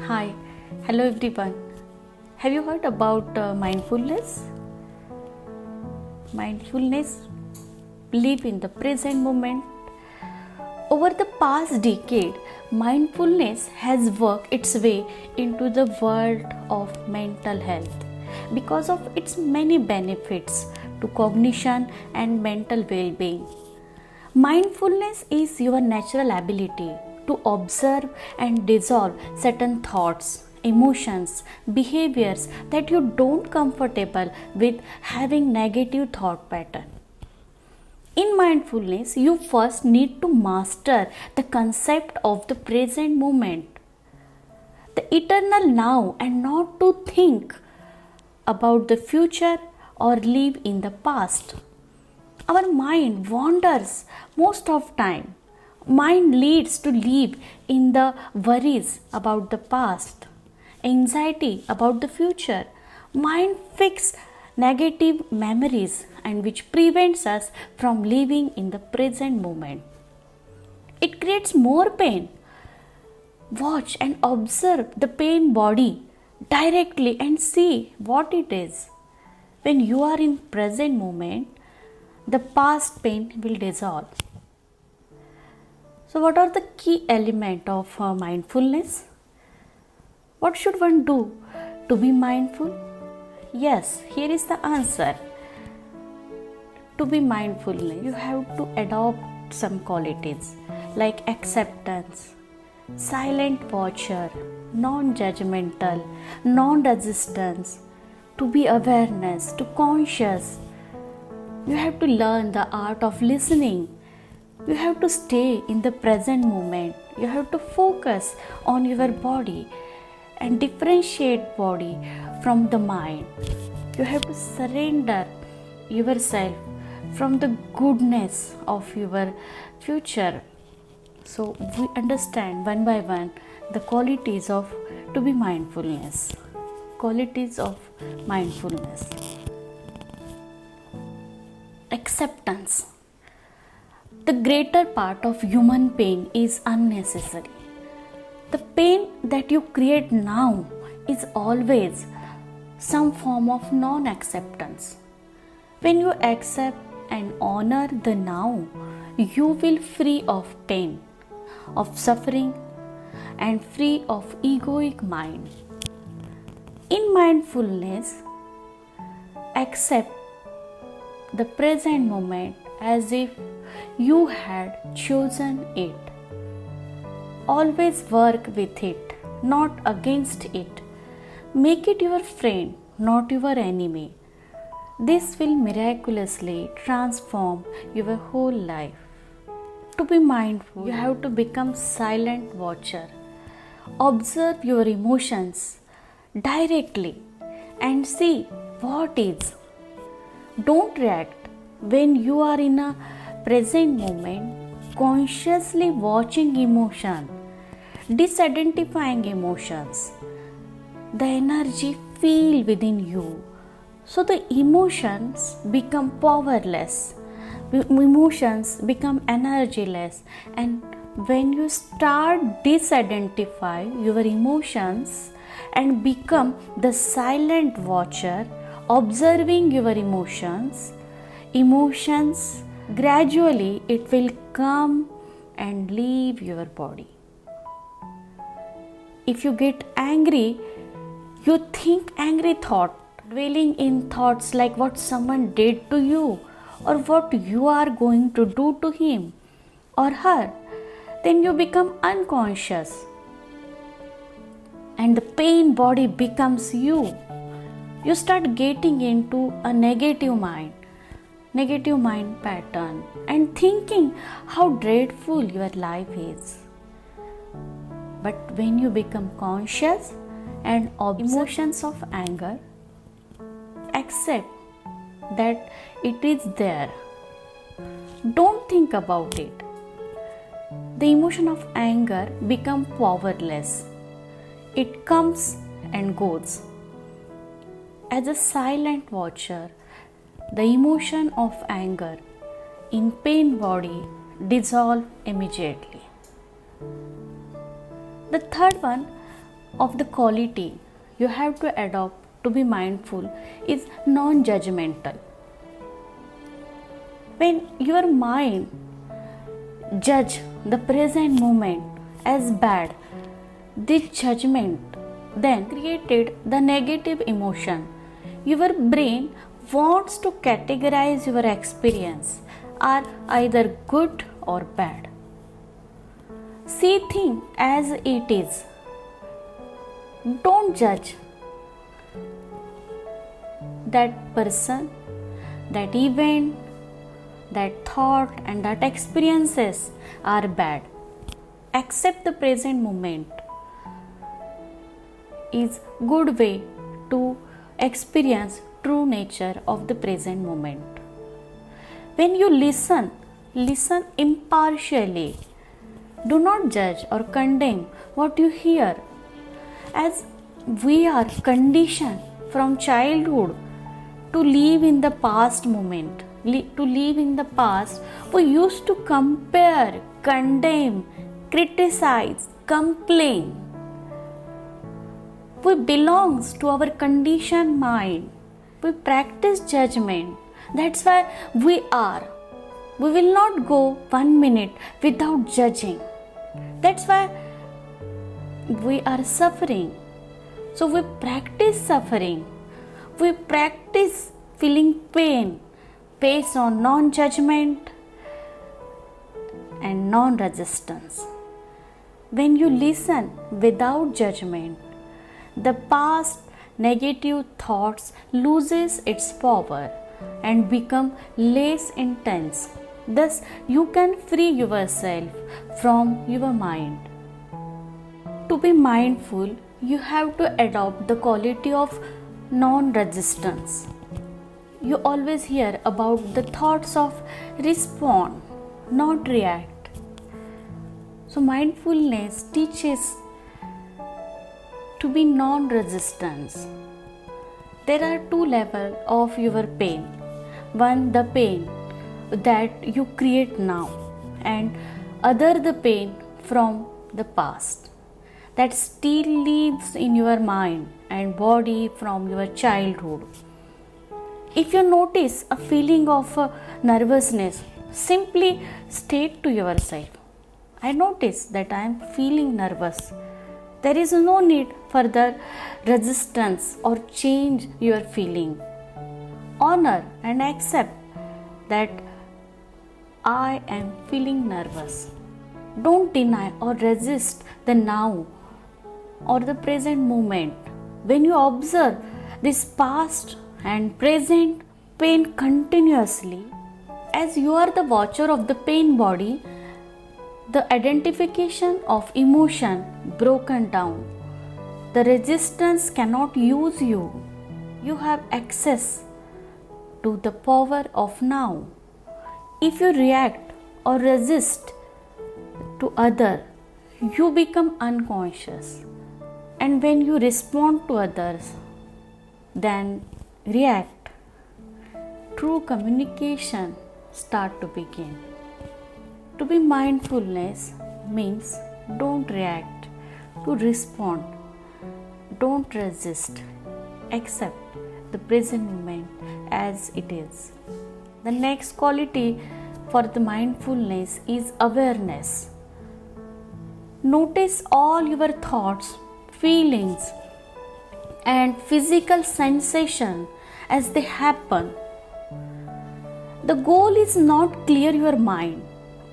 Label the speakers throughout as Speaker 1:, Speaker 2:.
Speaker 1: Hi, hello everyone. Have you heard about mindfulness? Mindfulness, live in the present moment. Over the past decade, mindfulness has worked its way into the world of mental health because of its many benefits to cognition and mental well-being. Mindfulness is your natural ability to observe and dissolve certain thoughts, emotions, behaviors that you don't comfortable with having negative thought pattern. In mindfulness, you first need to master the concept of the present moment, the eternal now, and not to think about the future or live in the past. Our mind wanders most of time. Mind leads to live in the worries about the past, anxiety about the future. Mind fix negative memories and which prevents us from living in the present moment. It creates more pain. Watch and observe the pain body directly and see what it is. When you are in present moment, the past pain will dissolve. So what are the key elements of mindfulness? What should one do to be mindful? Yes, here is the answer. To be mindful, you have to adopt some qualities like acceptance, silent watcher, non-judgmental, non-resistance, to be awareness, to conscious. You have to learn the art of listening. You have to stay in the present moment. You have to focus on your body and differentiate body from the mind. You have to surrender yourself from the goodness of your future. So we understand one by one the qualities of to be mindfulness. Qualities of mindfulness. Acceptance. The greater part of human pain is unnecessary. The pain that you create now is always some form of non-acceptance. When you accept and honor the now, you will free of pain, of suffering, and free of egoic mind. In mindfulness, accept the present moment as if you had chosen it. Always work with it, not against it. Make it your friend, not your enemy. This will miraculously transform your whole life. To be mindful, you have to become silent watcher. Observe your emotions directly and see what is. Don't react. When you are in a present moment, consciously watching emotion, disidentifying emotions, the energy feel within you. So the emotions become powerless, emotions become energyless, and when you start disidentify your emotions and become the silent watcher, observing your emotions gradually it will come and leave your body. If you get angry, you think angry thought, dwelling in thoughts like what someone did to you or what you are going to do to him or her, then you become unconscious and the pain body becomes you. You start getting into a negative mind pattern and thinking how dreadful your life is. But when you become conscious and observe emotions of anger, accept that it is there. Don't think about it. The emotion of anger becomes powerless. It comes and goes. As a silent watcher, the emotion of anger in pain body dissolve immediately. The third one, of the quality you have to adopt to be mindful is non-judgmental. When your mind judge the present moment as bad, this judgment then created the negative emotion. Your brain wants to categorize your experience are either good or bad. See things as it is. Don't judge that person, that event, that thought and that experiences are bad. Accept the present moment is good way to experience true nature of the present moment. When you listen impartially. Do not judge or condemn what you hear, as we are conditioned from childhood to live in the past moment. To live in the past, we used to compare, condemn, criticize, complain. We belongs to our conditioned mind. We practice judgment. That's why we will not go 1 minute without judging. That's why we are suffering. So we practice suffering. We practice feeling pain based on non-judgment and non-resistance. When you listen without judgment, the past negative thoughts loses its power and become less intense. Thus, you can free yourself from your mind. To be mindful, you have to adopt the quality of non-resistance. You always hear about the thoughts of respond, not react. So mindfulness teaches to be non-resistance. There are 2 levels of your pain. One, the pain that you create now, and other the pain from the past that still lives in your mind and body from your childhood. If you notice a feeling of nervousness, simply state to yourself, I notice that I am feeling nervous. There is no need further resistance or change your feeling. Honor and accept that I am feeling nervous. Don't deny or resist the now or the present moment. When you observe this past and present pain continuously, as you are the watcher of the pain body, the identification of emotion broken down. The resistance cannot use you. You have access to the power of now. If you react or resist to other, you become unconscious. And when you respond to others, then react. True communication start to begin. To be mindfulness means don't react, to respond. Don't resist. Accept the present moment as it is. The next quality for the mindfulness is awareness. Notice all your thoughts, feelings, and physical sensation as they happen. The goal is not clear your mind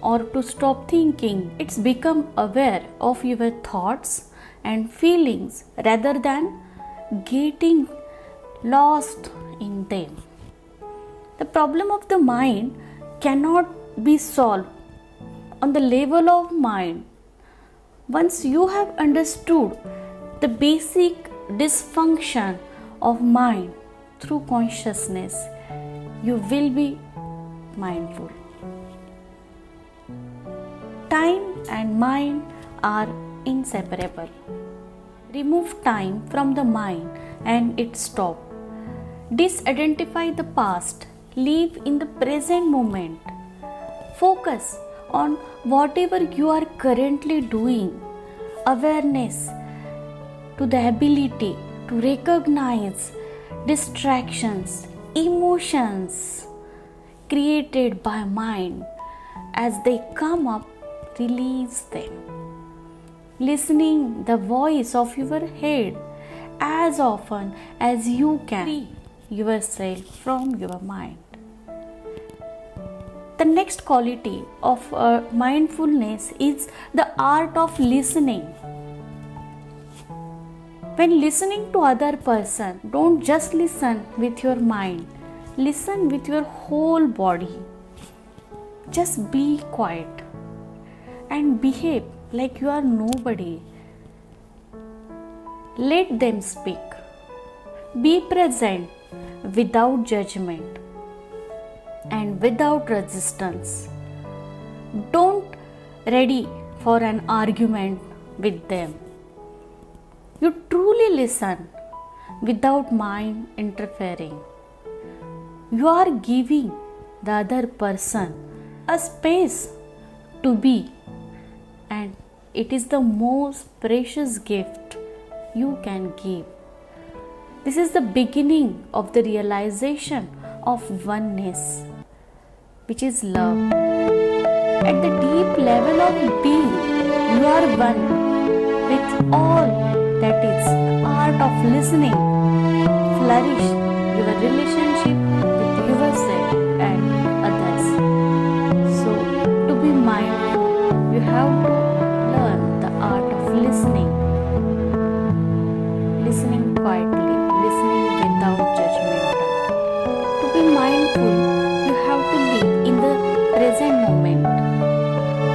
Speaker 1: or to stop thinking. It's become aware of your thoughts and feelings rather than getting lost in them. The problem of the mind cannot be solved on the level of mind. Once you have understood the basic dysfunction of mind through consciousness, you will be mindful. Time and mind are inseparable. Remove time from the mind and it stops. Disidentify the past. Live in the present moment. Focus on whatever you are currently doing. Awareness to the ability to recognize distractions, emotions created by mind as they come up, release them. Listening the voice of your head as often as you can, free yourself from your mind. The next quality of mindfulness is the art of listening. When listening to other person, don't just listen with your mind, listen with your whole body. Just be quiet and behave like you are nobody. Let them speak. Be present without judgment and without resistance. Don't ready for an argument with them. You truly listen without mind interfering. You are giving the other person a space to be, and it is the most precious gift you can give. This is the beginning of the realization of oneness, which is love. At the deep level of being, you are one with all that is. The art of listening flourish your relationship with yourself and others. So, to be mindful, you have to learn the art of listening. Listening quietly, listening without judgment. To be mindful, you have to live in the present moment.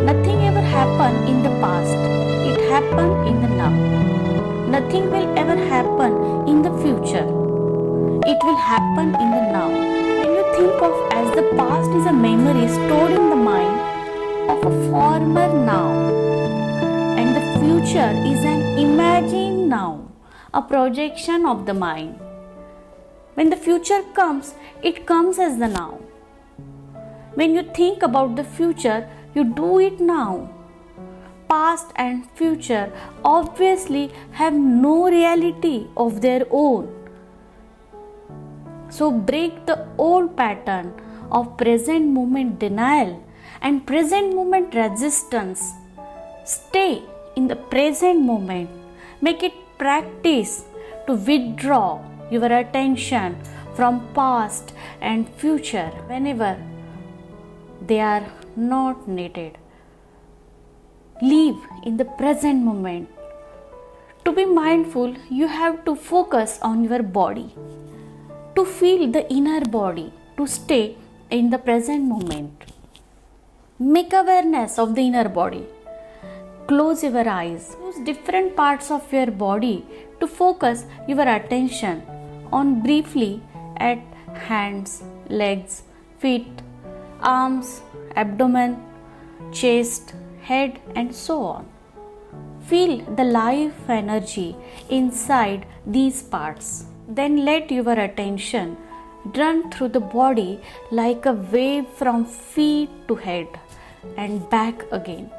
Speaker 1: Nothing ever happened in the past, it happened in the now. Nothing will ever happen in the future, it will happen in the now. When you think of as the past is a memory stored in the mind of a former now, and the future is an imagined now, a projection of the mind. When the future comes, it comes as the now. When you think about the future, you do it now. Past and future obviously have no reality of their own. So break the old pattern of present moment denial and present moment resistance. Stay in the present moment. Make it practice to withdraw your attention from past and future whenever they are not needed. Live in the present moment. To be mindful, you have to focus on your body, to feel the inner body, to stay in the present moment. Make awareness of the inner body. Close your eyes. Use different parts of your body to focus your attention on briefly at hands, legs, feet, arms, abdomen, chest, head, and so on. Feel the life energy inside these parts. Then let your attention run through the body like a wave from feet to head and back again.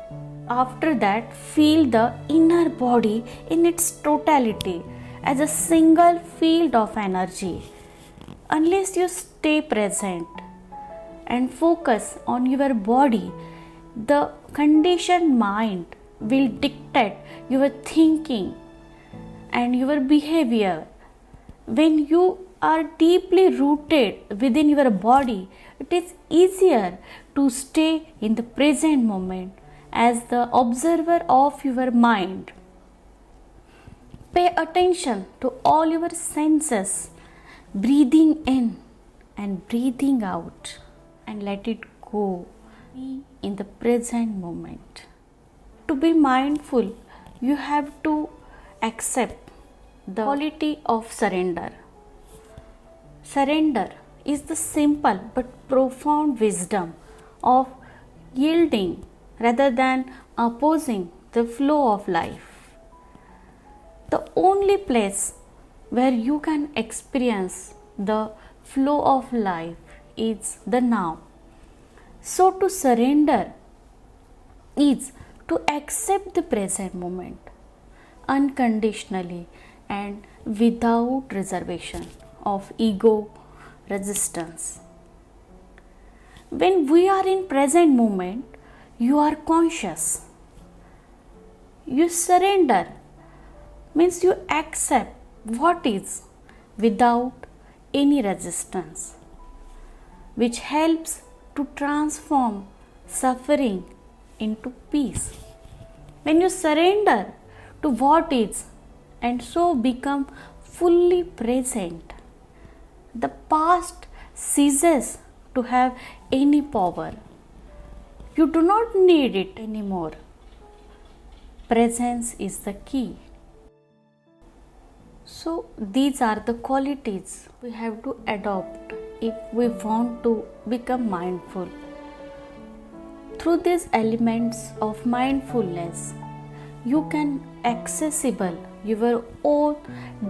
Speaker 1: After that, feel the inner body in its totality as a single field of energy. Unless you stay present and focus on your body, the conditioned mind will dictate your thinking and your behavior. When you are deeply rooted within your body, it is easier to stay in the present moment as the observer of your mind. Pay attention to all your senses, breathing in and breathing out, and let it go. Be in the present moment. To be mindful, you have to accept the quality of surrender. Surrender is the simple but profound wisdom of yielding rather than opposing the flow of life. The only place where you can experience the flow of life is the now. So to surrender is to accept the present moment. unconditionally and without reservation of ego resistance. When we are in present moment, you are conscious. You surrender means you accept what is without any resistance, which helps to transform suffering into peace. When you surrender to what is and so become fully present, the past ceases to have any power. You do not need it anymore. Presence is the key. So, these are the qualities we have to adopt if we want to become mindful. Through these elements of mindfulness, you can accessible your own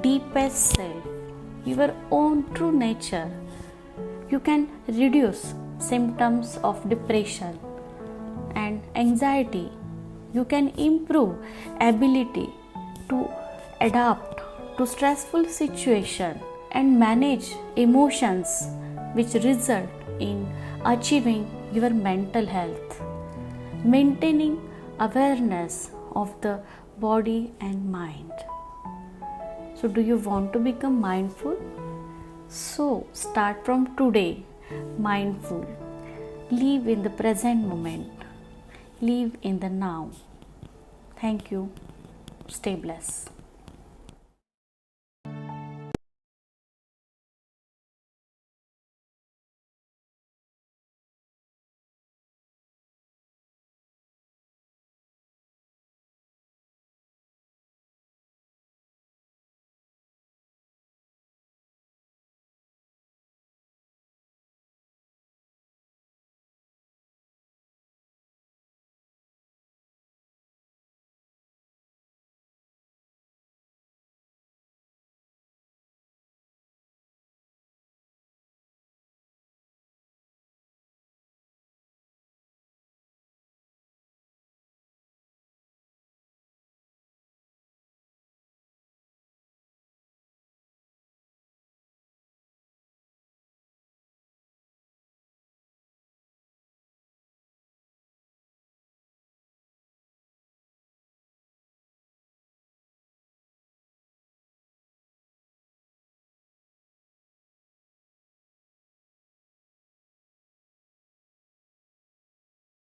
Speaker 1: deepest self, your own true nature. You can reduce symptoms of depression and anxiety. You can improve ability to adapt to stressful situation and manage emotions, which result in achieving your mental health, maintaining awareness of the body and mind. So, do you want to become mindful? So, start from today, mindful. Live in the present moment. Live in the now. Thank you. Stay blessed.